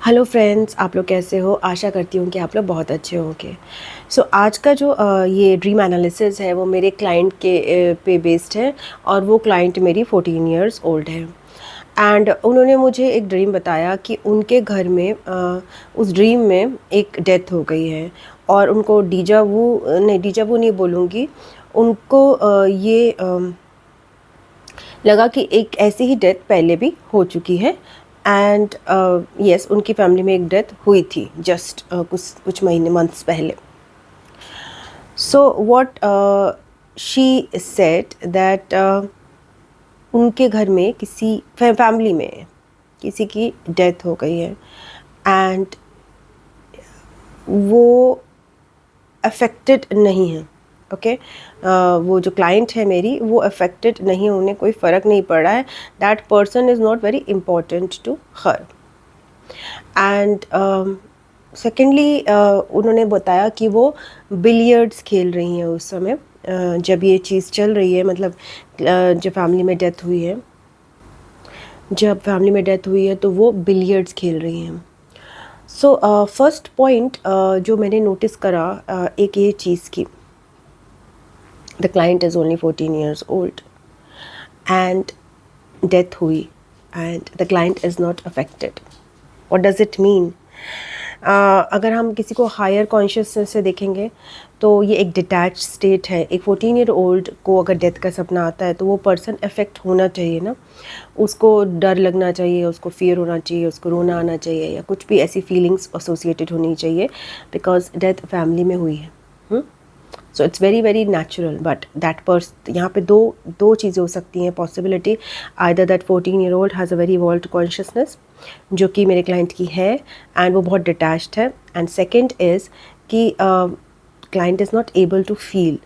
Hello friends, आप लोग कैसे हो? आशा करती हूँ कि आप लोग बहुत अच्छे होंगे। सो आज का जो ये ड्रीम एनालिसिस है वो मेरे क्लाइंट के पे बेस्ड है और वो क्लाइंट मेरी 14 इयर्स ओल्ड है। एंड उन्होंने मुझे एक ड्रीम बताया कि उनके घर में उस ड्रीम में एक डेथ हो गई है और उनको डीजा वू नहीं बोलूँगी, उनको लगा कि एक ऐसी ही डेथ पहले भी हो चुकी है। एंड यस, उनकी फैमिली में एक डेथ हुई थी जस्ट कुछ कुछ महीने मंथ्स पहले। So what she said that उनके घर में किसी फैमिली में किसी की डेथ हो गई है एंड वो अफेक्टेड नहीं है। ओके, वो जो क्लाइंट है मेरी वो अफेक्टेड नहीं है, उन्हें कोई फ़र्क नहीं पड़ रहा है। That person is not very important to her. And secondly उन्होंने बताया कि वो बिलियर्ड्स खेल रही हैं उस समय, जब ये चीज़ चल रही है, मतलब जब फैमिली में डेथ हुई है तो वो बिलियर्ड्स खेल रही हैं। सो फर्स्ट पॉइंट जो मैंने नोटिस करा, एक ये चीज़ की, the client is only 14 years old and death हुई and the client is not affected. What does it mean? अगर हम किसी को हायर कॉन्शियसनेस से देखेंगे तो ये एक डिटैच स्टेट है। एक 14 year old को अगर डेथ का सपना आता है तो वो पर्सन अफेक्ट होना चाहिए ना, उसको डर लगना चाहिए, उसको फियर होना चाहिए, उसको रोना आना चाहिए या कुछ भी ऐसी फीलिंग्स एसोसिएटेड होनी चाहिए, बिकॉज डेथ फैमिली में हुई है। So it's very very natural, but यहाँ पे दो चीज़ें हो सकती हैं possibility. Either that 14 year old has a very evolved consciousness, जो कि मेरे क्लाइंट की है एंड वो बहुत डिटैच्ड है, एंड सेकेंड इज़ कि client is not able to feel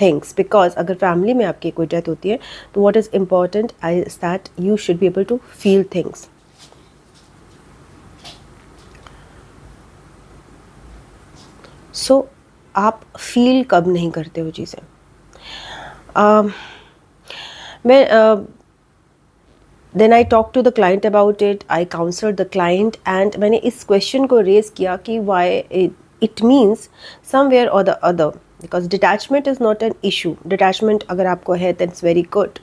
things, because अगर फैमिली में आपकी कोई डेथ होती है तो what is important is that you should be able to feel things. So आप फील कब नहीं करते हो चीज़ें? मैं then I talk to the client about it, I counselled the client and मैंने इस क्वेश्चन को रेज किया कि वाई इट मीन्स समवेयर और the other, because detachment is not an issue. Detachment अगर आपको है then it's very good,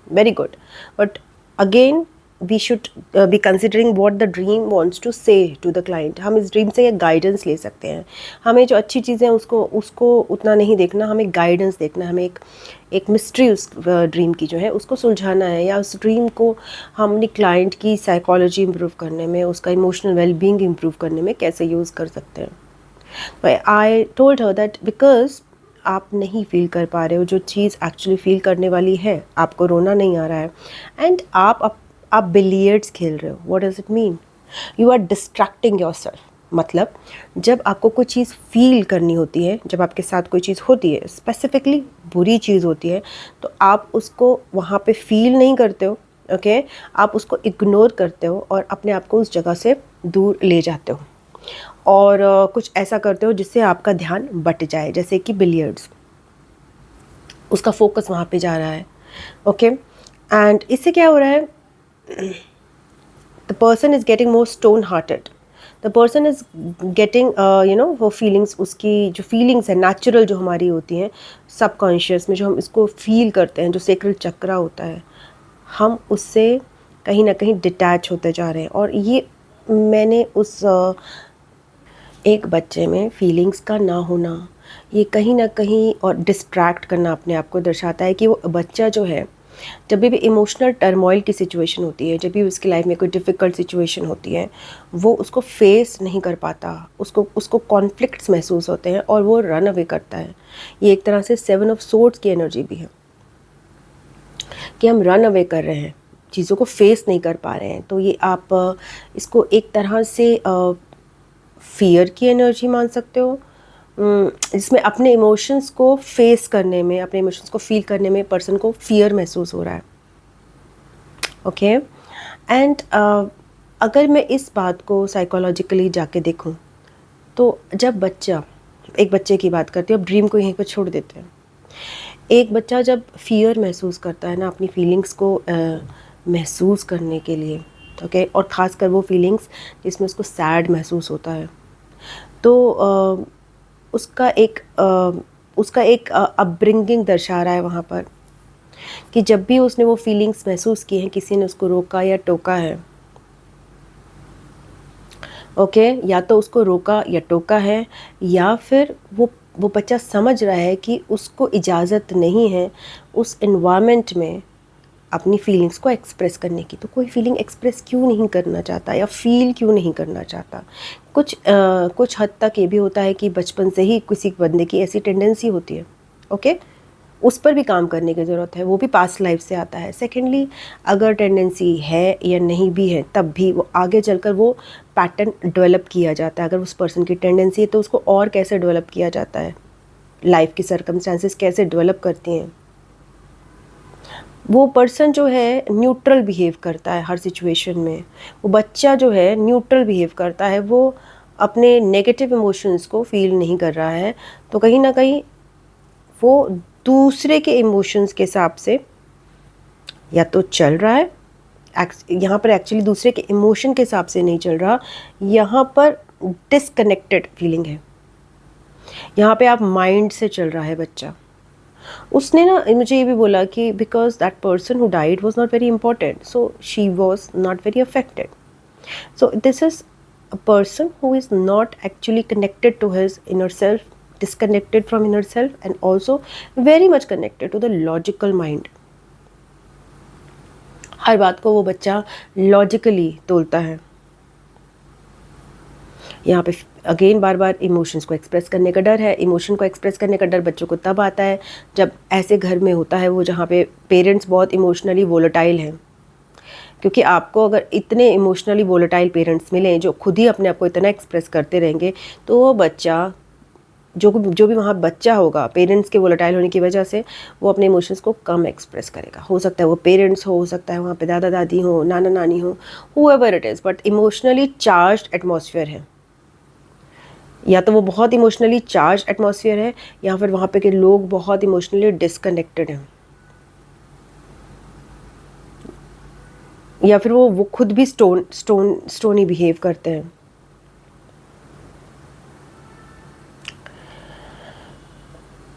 very good, but again we should be considering what the dream wants to say to the client. हम इस dream से एक guidance ले सकते हैं। हमें जो अच्छी चीज़ें उसको उतना नहीं देखना, हमें गाइडेंस देखना है, हमें एक मिस्ट्री उस ड्रीम की जो है उसको सुलझाना है, या उस ड्रीम को हम अपनी क्लाइंट की साइकोलॉजी इम्प्रूव करने में, उसका इमोशनल वेलबींग इम्प्रूव करने में कैसे यूज़ कर सकते हैं। तो I told her that because आप नहीं फील कर पा रहे हो जो चीज़ एक्चुअली फील करने वाली है, आपको रोना नहीं आ रहा है एंड आप बिलियर्ड्स खेल रहे हो। What does it mean? You are distracting yourself. मतलब जब आपको कोई चीज़ फील करनी होती है, जब आपके साथ कोई चीज़ होती है, स्पेसिफिकली बुरी चीज़ होती है, तो आप उसको वहाँ पे फील नहीं करते हो। ओके, आप उसको इग्नोर करते हो और अपने आप को उस जगह से दूर ले जाते हो और कुछ ऐसा करते हो जिससे आपका ध्यान बट जाए, जैसे कि बिलियर्ड्स, उसका फोकस वहाँ पे जा रहा है। ओके, एंड इससे क्या हो रहा है? The person is getting more stone hearted, the person is getting वो फीलिंग्स, उसकी जो फीलिंग्स है नेचुरल जो हमारी होती हैं सबकॉन्शियस में, जो हम इसको फील करते हैं, जो सेक्रल चक्रा होता है, हम उससे कहीं ना कहीं डिटैच होते जा रहे हैं। और ये मैंने उस एक बच्चे में फीलिंग्स का ना होना, ये कहीं ना कहीं और डिस्ट्रैक्ट करना अपने आप को दर्शाता है कि वो बच्चा जो है, जब भी इमोशनल टर्मोइल की सिचुएशन होती है, जब भी उसकी लाइफ में कोई डिफ़िकल्ट सिचुएशन होती है, वो उसको फेस नहीं कर पाता, उसको कॉन्फ्लिक्ट्स महसूस होते हैं और वो रन अवे करता है। ये एक तरह से 7 of Swords की एनर्जी भी है कि हम रन अवे कर रहे हैं, चीज़ों को फेस नहीं कर पा रहे हैं। तो ये आप इसको एक तरह से फियर की एनर्जी मान सकते हो, जिसमें अपने इमोशंस को फेस करने में, अपने इमोशंस को फील करने में पर्सन को फियर महसूस हो रहा है। ओके, एंड अगर मैं इस बात को साइकोलॉजिकली जाके देखूं तो जब एक बच्चे की बात करती हूँ, अब ड्रीम को यहीं पर छोड़ देते हैं। एक बच्चा जब फियर महसूस करता है ना, अपनी फीलिंग्स को महसूस करने के लिए, ओके और ख़ासकर वो फीलिंग्स जिसमें उसको सैड महसूस होता है। तो उसका एक अपब्रिंगिंग दर्शा रहा है वहाँ पर कि जब भी उसने वो फीलिंग्स महसूस की हैं, किसी ने उसको रोका या टोका है, ओके या तो उसको रोका या टोका है, या फिर वो बच्चा समझ रहा है कि उसको इजाज़त नहीं है उस एनवायरनमेंट में अपनी फीलिंग्स को एक्सप्रेस करने की। तो कोई फीलिंग एक्सप्रेस क्यों नहीं करना चाहता या फील क्यों नहीं करना चाहता? कुछ हद तक ये भी होता है कि बचपन से ही किसी बंदे की ऐसी टेंडेंसी होती है, ओके उस पर भी काम करने की ज़रूरत है, वो भी पास्ट लाइफ से आता है। सेकेंडली, अगर टेंडेंसी है या नहीं भी है, तब भी वो आगे चलकर वो पैटर्न डेवलप किया जाता है। अगर उस पर्सन की टेंडेंसी है तो उसको और कैसे डेवलप किया जाता है, लाइफ की सर्कमस्टांसेस कैसे डेवलप करती हैं। वो पर्सन जो है न्यूट्रल बिहेव करता है हर सिचुएशन में। वो बच्चा जो है न्यूट्रल बिहेव करता है, वो अपने नेगेटिव इमोशंस को फील नहीं कर रहा है। तो कहीं ना कहीं वो दूसरे के इमोशंस के हिसाब से या तो चल रहा है, यहाँ पर एक्चुअली दूसरे के इमोशन के हिसाब से नहीं चल रहा, यहाँ पर डिसकनेक्टेड फीलिंग है। यहाँ पे आप माइंड से चल रहा है बच्चा। उसने ना मुझे ये भी बोला कि because that person who died was not very important, so she was not very affected. So this is a person who is not actually connected to his inner self, disconnected from inner self and also very much connected to the logical mind. हर बात को वो बच्चा logically तोलता है। यहाँ पे again बार बार emotions को express करने का डर है। इमोशन को एक्सप्रेस करने का डर बच्चों को तब आता है जब ऐसे घर में होता है वो जहाँ पे पेरेंट्स बहुत इमोशनली वोलेटाइल हैं। क्योंकि आपको अगर इतने इमोशनली वोलेटाइल पेरेंट्स मिलें जो खुद ही अपने आप को इतना एक्सप्रेस करते रहेंगे, तो वो बच्चा जो भी वहाँ बच्चा होगा पेरेंट्स के वोलेटाइल होने की वजह से वो अपने इमोशंस को कम एक्सप्रेस करेगा। हो सकता है वो पेरेंट्स हो सकता है वहाँ पे दादा दादी हो, नाना नानी हो, whoever it is, but emotionally charged atmosphere है। या तो वो बहुत इमोशनली चार्ज एटमॉस्फेयर है या फिर वहाँ पे के लोग बहुत इमोशनली डिसकनेक्टेड हैं, या फिर वो खुद भी स्टोनी बिहेव करते हैं।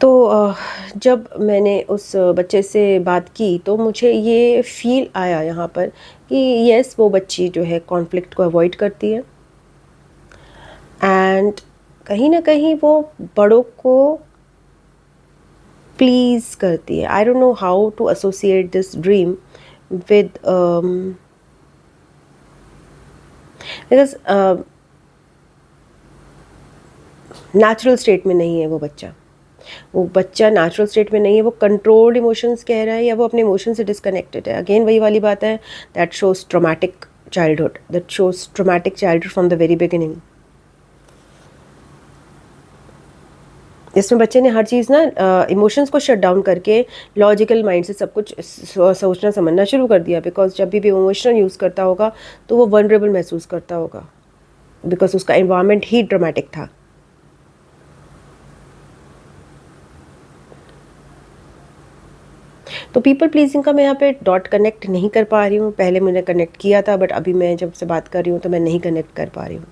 तो जब मैंने उस बच्चे से बात की तो मुझे ये फील आया यहाँ पर कि यस वो बच्ची जो है कॉन्फ्लिक्ट को अवॉइड करती है एंड कहीं ना कहीं वो बड़ों को प्लीज़ करती है। I don't know how to associate this dream with because natural state में नहीं है वो बच्चा नेचुरल स्टेट में नहीं है, वो कंट्रोल्ड इमोशंस कह रहा है या वो अपने इमोशन से डिस्कनेक्टेड है। अगेन वही वाली बात है, that shows traumatic childhood from the very beginning. इसमें बच्चे ने हर चीज़ ना इमोशंस को शट डाउन करके लॉजिकल माइंड से सब कुछ सोचना समझना शुरू कर दिया। बिकॉज जब भी इमोशनल यूज़ करता होगा तो वो वनरेबल महसूस करता होगा, बिकॉज उसका एनवायरनमेंट ही ड्रामेटिक था। तो पीपल प्लीजिंग का मैं यहाँ पे डॉट कनेक्ट नहीं कर पा रही हूँ। पहले मैंने कनेक्ट किया था बट अभी मैं जब से बात कर रही हूँ तो मैं नहीं कनेक्ट कर पा रही हूँ।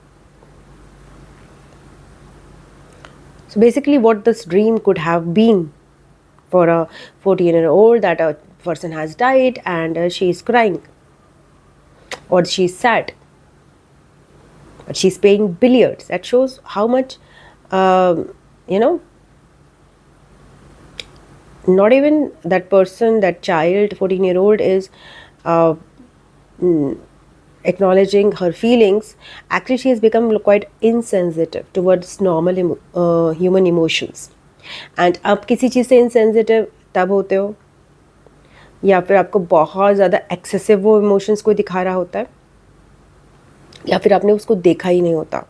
So basically what this dream could have been for a 14-year-old, that a person has died and she is crying or she's sad, but she's playing billiards. That shows how much not even that person, that child, 14-year-old is acknowledging her feelings. Actually she has become quite insensitive towards normal human emotions. And आप किसी चीज़ से insensitive तब होते हो या फिर आपको बहुत ज़्यादा एक्सेसिव वो इमोशंस को दिखा रहा होता है, या फिर आपने उसको देखा ही नहीं होता,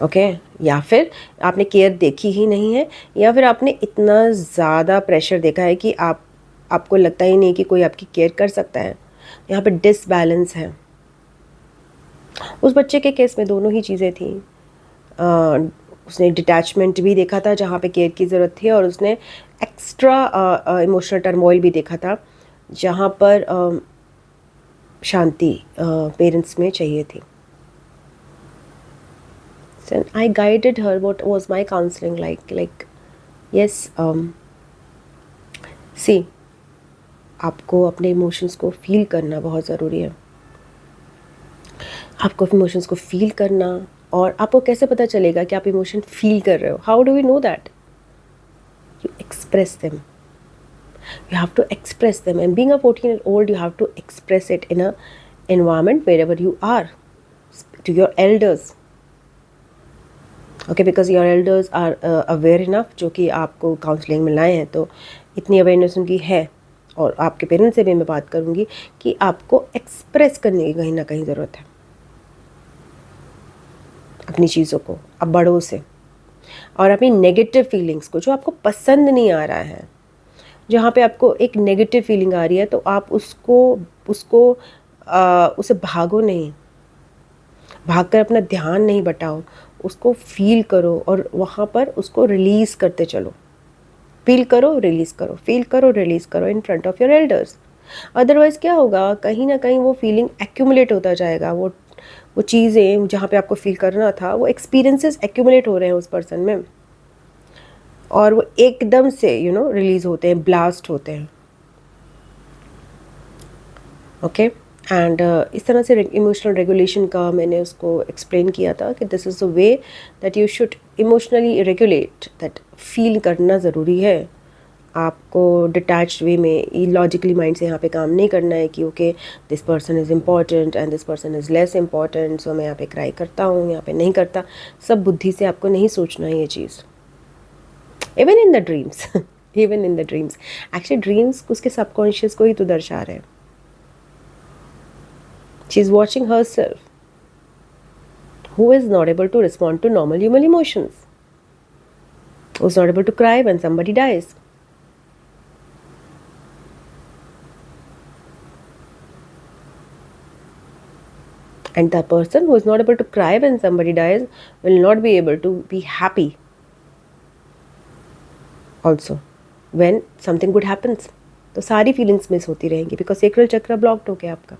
ओके या फिर आपने केयर देखी ही नहीं है, या फिर आपने इतना ज़्यादा प्रेशर देखा है कि आपको लगता ही नहीं कि कोई आपकी केयर कर सकता है। यहाँ पे डिसबैलेंस है। उस बच्चे के केस में दोनों ही चीज़ें थी। उसने डिटैचमेंट भी देखा था जहाँ पे केयर की ज़रूरत थी, और उसने एक्स्ट्रा इमोशनल टर्मोइल भी देखा था जहाँ पर शांति पेरेंट्स में चाहिए थी. So I guided her. What was my counseling like? Yes, see, आपको अपने इमोशंस को फील करना बहुत ज़रूरी है. आपको इमोशंस को फील करना, और आपको कैसे पता चलेगा कि आप इमोशन फील कर रहे हो? How do we know that? You express them. You have to express them, and being a 14-year-old, you have to express it in a environment wherever you are, to your elders. Okay, because your elders are aware enough, जो कि आपको counselling में लाए हैं, तो इतनी awareness उनकी है. और आपके पेरेंट्स से भी मैं बात करूँगी कि आपको एक्सप्रेस करने की कहीं ना कहीं ज़रूरत है अपनी चीज़ों को, अब बड़ों से. और अपनी नेगेटिव फीलिंग्स को, जो आपको पसंद नहीं आ रहा है, जहाँ पे आपको एक नेगेटिव फीलिंग आ रही है, तो आप उसे भागो नहीं, भागकर अपना ध्यान नहीं बटाओ, उसको फील करो और वहाँ पर उसको रिलीज़ करते चलो. फील करो, रिलीज़ करो, फील करो, रिलीज़ करो in front of your elders. Otherwise क्या होगा, कहीं ना कहीं वो फीलिंग एक्यूमुलेट होता जाएगा. वो चीज़ें जहाँ पे आपको फील करना था, वो एक्सपीरियंसेस एक्यूमुलेट हो रहे हैं उस पर्सन में, और वो एकदम से रिलीज़ होते हैं, ब्लास्ट होते हैं. ओके. एंड इस तरह से इमोशनल रेगुलेशन का मैंने उसको एक्सप्लेन किया था कि this is the way that you should emotionally regulate, that feel करना ज़रूरी है. आपको डिटैच्ड वे में, लॉजिकली माइंड से यहाँ पे काम नहीं करना है कि okay this person is important and this person is less important, so मैं यहाँ पे क्राई करता हूँ, यहाँ पे नहीं करता. सब बुद्धि से आपको नहीं सोचना है ये चीज़. Even in the dreams even in the dreams, actually dreams उसके सबकॉन्शियस को ही तो दर्शा रहे हैं. She is watching herself, who is not able to respond to normal human emotions, who is not able to cry when somebody dies. And the person who is not able to cry when somebody dies will not be able to be happy also when something good happens. तो सारी feelings miss होती रहेंगी, because sacral चक्र blocked हो गया आपका.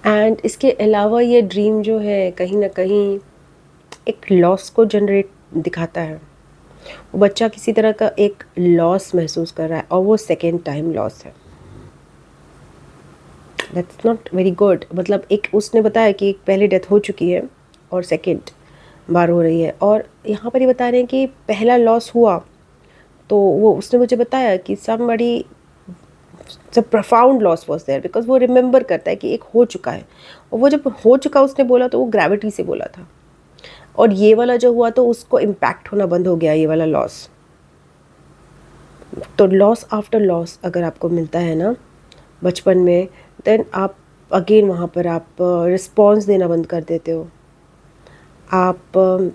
And इसके अलावा ये ड्रीम जो है कहीं ना कहीं एक लॉस को जनरेट दिखाता है. वो बच्चा किसी तरह का एक लॉस महसूस कर रहा है, और वो सेकेंड टाइम लॉस है. That's not very good. मतलब एक उसने बताया कि एक पहले डेथ हो चुकी है और सेकेंड बार हो रही है, और यहाँ पर ये बता रहे हैं कि पहला लॉस हुआ तो वो उसने मुझे बताया कि somebody profound loss was there, because वो रिमेंबर करता है कि एक हो चुका है, और वो जब हो चुका उसने बोला तो वो ग्रेविटी से बोला था, और ये वाला जो हुआ तो उसको इम्पैक्ट होना बंद हो गया, ये वाला लॉस. तो लॉस आफ्टर लॉस अगर आपको मिलता है ना बचपन में, देन आप अगेन वहाँ पर आप रिस्पॉन्स देना बंद कर देते हो. आप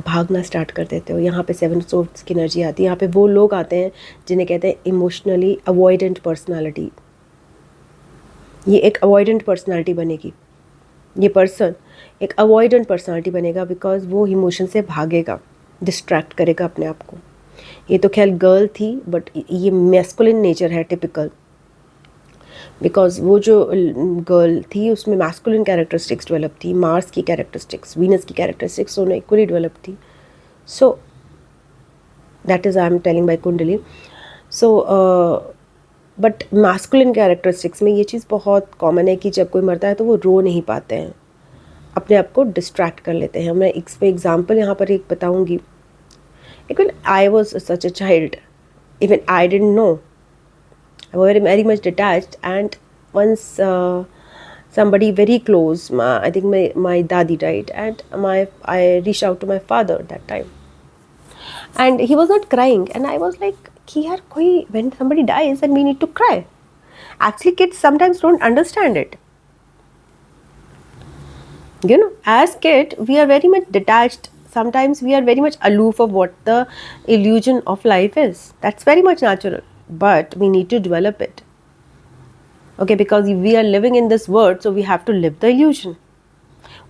भागना स्टार्ट कर देते हो. यहाँ पे 7 सोर्स की एनर्जी आती है. यहाँ पे वो लोग आते हैं जिन्हें कहते हैं इमोशनली अवॉइडेंट पर्सनालिटी. ये एक अवॉइडेंट पर्सनालिटी बनेगी. ये पर्सन एक अवॉइडेंट पर्सनालिटी बनेगा, बिकॉज वो इमोशन से भागेगा, डिस्ट्रैक्ट करेगा अपने आप को. ये तो खैर गर्ल थी, बट ये मैस्कुलिन नेचर है टिपिकल, बिकॉज वो जो गर्ल थी उसमें मैस्कुलिन कैरेक्टरिस्टिक्स डेवलप थी, मार्स की कैरेक्टरिस्टिक्स, वीनस की कैरेक्टरिस्टिक्स दोनों इक्वली डेवलप थी. So that is I am telling by kundli. So but masculine characteristics में ये चीज़ बहुत कॉमन है कि जब कोई मरता है तो वो रो नहीं पाते हैं, अपने आप को डिस्ट्रैक्ट कर लेते हैं. मैं इस पे एग्जाम्पल यहाँ पर एक बताऊँगी. Even I was such a child, even I didn't know. I was very much detached, and once somebody very close, I think my dadi died, and I reached out to my father that time, and he was not crying, and I was like, "कि यार कोई when somebody dies, then we need to cry." Actually, kids sometimes don't understand it. As kid, we are very much detached sometimes we are very much aloof of what the illusion of life is. That's very much natural, but we need to develop it. Okay, because we are living in this world, so we have to live the illusion.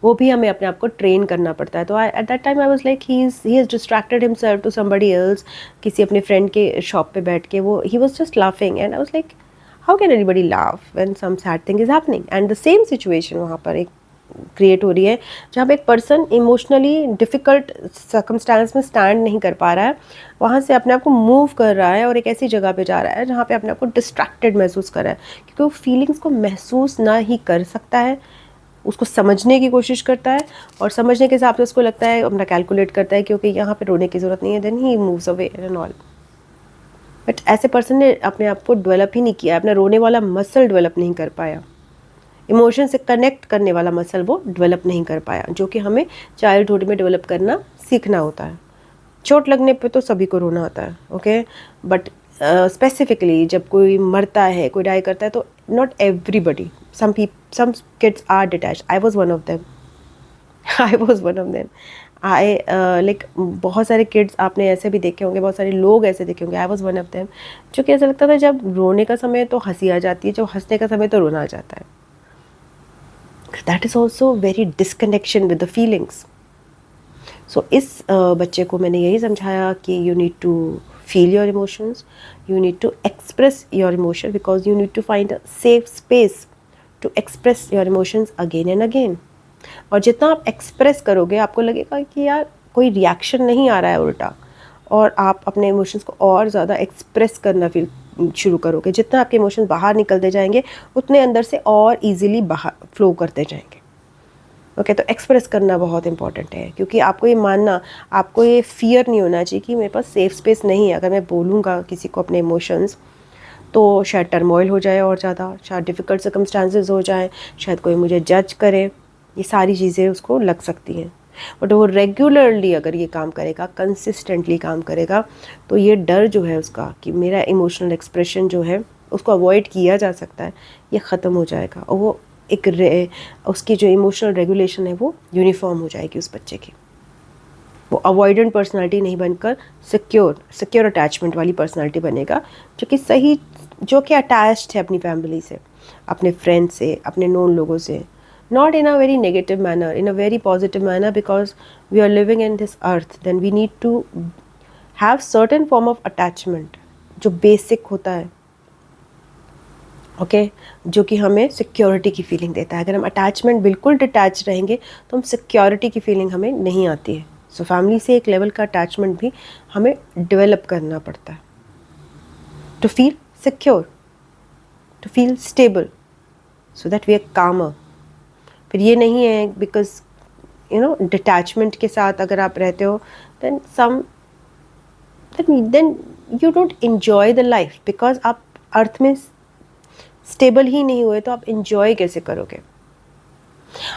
वो भी हमें अपने आप को train करना पड़ता है. तो at that time I was like he has distracted himself to somebody else. किसी अपने फ्रेंड के शॉप पे बैठ के वो he was just laughing and I was like how can anybody laugh when some sad thing is happening. And the same situation वहाँ पर एक क्रिएट हो रही है जहाँ पे एक पर्सन इमोशनली डिफ़िकल्ट सर्कमस्टांस में स्टैंड नहीं कर पा रहा है, वहाँ से अपने आप को मूव कर रहा है और एक ऐसी जगह पे जा रहा है जहाँ पे अपने आप को डिस्ट्रैक्टेड महसूस कर रहा है, क्योंकि वो फीलिंग्स को महसूस ना ही कर सकता है, उसको समझने की कोशिश करता है और समझने के हिसाब से उसको लगता है अपना कैलकुलेट करता है क्योंकि यहाँ पे रोने की ज़रूरत नहीं है, then he moves away and all. But ऐसे पर्सन ने अपने आप को डेवलप ही नहीं किया, अपना रोने वाला मसल डेवलप नहीं कर पाया, इमोशन से कनेक्ट करने वाला मसल वो डेवलप नहीं कर पाया, जो कि हमें चाइल्डहुड में डेवलप करना सीखना होता है. चोट लगने पे तो सभी को रोना आता है, ओके, बट स्पेसिफिकली जब कोई मरता है, कोई डाई करता है, तो not everybody, some kids are detached. I was one of them. Like बहुत सारे किड्स आपने ऐसे भी देखे होंगे, बहुत सारे लोग ऐसे देखे होंगे. I was one of them. जो कि ऐसा लगता था जब रोने का समय तो हंसी आ जाती है, जब हंसने का समय तो रोना आ जाता है. That is also very disconnection with the feelings. So इस बच्चे को मैंने यही समझाया कि you need to feel your emotions, you need to express your emotion because you need to find a safe space to express your emotions again and again. और जितना आप एक्सप्रेस करोगे आपको लगेगा कि यार कोई रिएक्शन नहीं आ रहा है उल्टा, और आप अपने इमोशंस को और ज़्यादा एक्सप्रेस करना फील शुरू करोगे. जितना आपके इमोशंस बाहर निकलते जाएंगे उतने अंदर से और इजीली बाहर फ्लो करते जाएंगे. ओके, तो एक्सप्रेस करना बहुत इंपॉर्टेंट है, क्योंकि आपको ये मानना, आपको ये फियर नहीं होना चाहिए कि मेरे पास सेफ स्पेस नहीं है. अगर मैं बोलूँगा किसी को अपने इमोशंस तो शायद टर्मोइल हो जाए और ज़्यादा, शायद डिफ़िकल्ट सर्कमस्टांसेस हो जाए, शायद कोई मुझे जज करे, ये सारी चीज़ें उसको लग सकती हैं. बट वो रेगुलरली अगर ये काम करेगा, कंसिस्टेंटली काम करेगा, तो ये डर जो है उसका कि मेरा इमोशनल एक्सप्रेशन जो है उसको अवॉइड किया जा सकता है, ये ख़त्म हो जाएगा. और वो उसकी जो इमोशनल रेगुलेशन है वो यूनिफॉर्म हो जाएगी उस बच्चे की. वो अवॉइडेंट पर्सनालिटी नहीं बनकर सिक्योर अटैचमेंट वाली पर्सनालिटी बनेगा, जो कि अटैच्ड है अपनी फैमिली से, अपने फ्रेंड्स से, अपने नोन लोगों से. Not in a very negative manner, in a very positive manner, because we are living in this earth, then we need to have certain form of attachment जो basic होता है, okay, जो कि हमें सिक्योरिटी की feeling देता है. अगर हम अटैचमेंट बिल्कुल डिटैच रहेंगे तो हम सिक्योरिटी की फीलिंग हमें नहीं आती है. सो फैमिली से एक लेवल का अटैचमेंट भी हमें डेवलप करना पड़ता है to feel secure, to feel stable, so that we are calmer. फिर ये नहीं है बिकॉज डिटैचमेंट के साथ अगर आप रहते हो then you don't enjoy the life, because आप अर्थ में स्टेबल ही नहीं हुए तो आप एन्जॉय कैसे करोगे.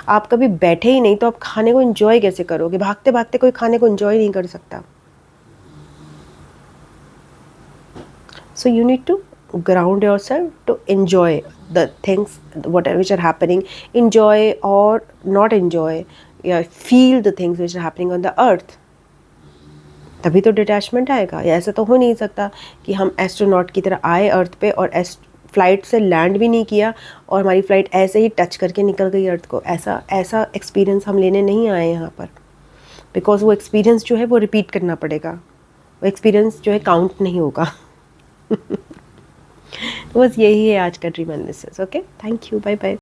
आप कभी बैठे ही नहीं तो आप खाने को एंजॉय कैसे करोगे. भागते भागते कोई खाने को एंजॉय नहीं कर सकता. So you need to ground yourself to enjoy the things which are happening, enjoy or not enjoy, या feel the things which are happening on the earth. तभी तो डिटैचमेंट आएगा. या ऐसा तो हो नहीं सकता कि हम एस्ट्रोनॉट की तरह आए अर्थ पे और फ्लाइट से लैंड भी नहीं किया और हमारी फ़्लाइट ऐसे ही टच करके निकल गई अर्थ को. ऐसा एक्सपीरियंस हम लेने नहीं आए यहाँ पर, बिकॉज वो एक्सपीरियंस जो है वो रिपीट करना पड़ेगा. वो एक्सपीरियंस जो है काउंट नहीं होगा. तो बस यही है आज का dream analysis. Okay, thank you, bye bye.